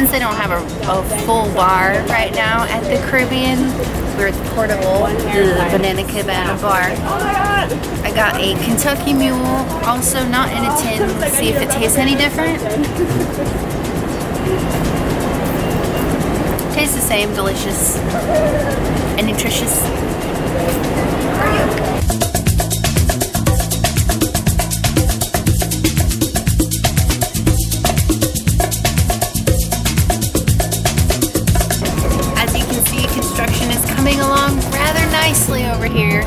Since they don't have a full bar right now at the Caribbean, we're at the portable, the Banana Cabana bar. I got a Kentucky Mule, also not in a tin. Let's see if it tastes any different. Tastes the same, delicious and nutritious. Construction is coming along rather nicely over here.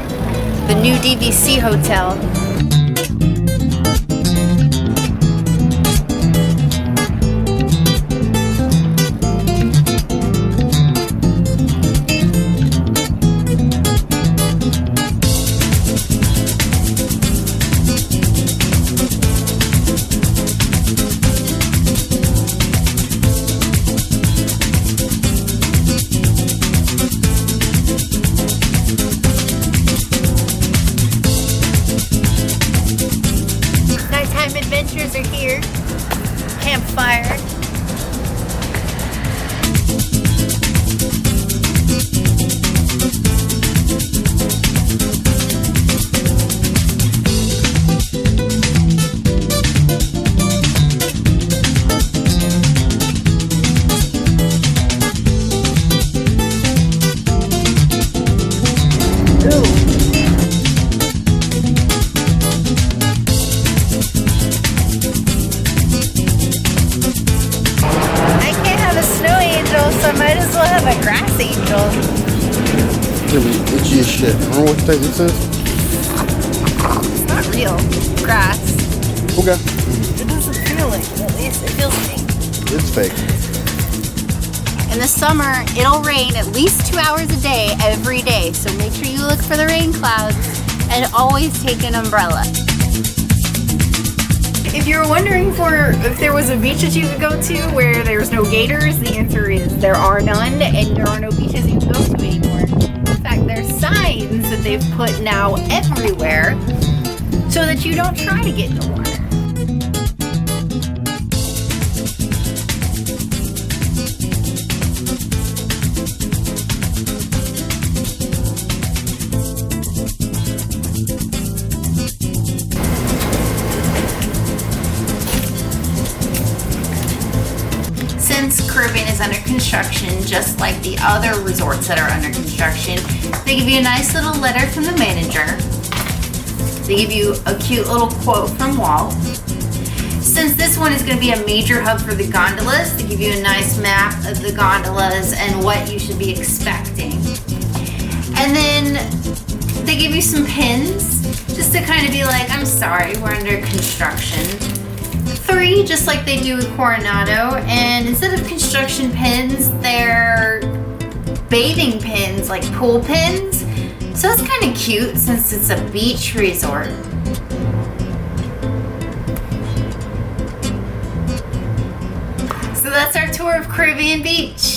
The new DVC hotel. Adventures are here. Campfire. So I might as well have a grass angel. Itchy as shit. Remember what it says? It's not real grass. Okay. It doesn't feel like it, at least. It feels fake. It's fake. In the summer, it'll rain at least 2 hours a day, every day. So make sure you look for the rain clouds and always take an umbrella. If you were wondering if there was a beach that you could go to where there's no gators, the answer is there are none, and there are no beaches you can go to anymore. In fact, there's signs that they've put now everywhere so that you don't try to get in the water. Since Caribbean is under construction, just like the other resorts that are under construction, they give you a nice little letter from the manager. They give you a cute little quote from Walt. Since this one is going to be a major hub for the gondolas, they give you a nice map of the gondolas and what you should be expecting. And then they give you some pins, just to kind of be like, I'm sorry, we're under construction. 3, just like they do with Coronado, and instead of construction pins, they're bathing pins, like pool pins. So that's kind of cute since it's a beach resort. So that's our tour of Caribbean Beach.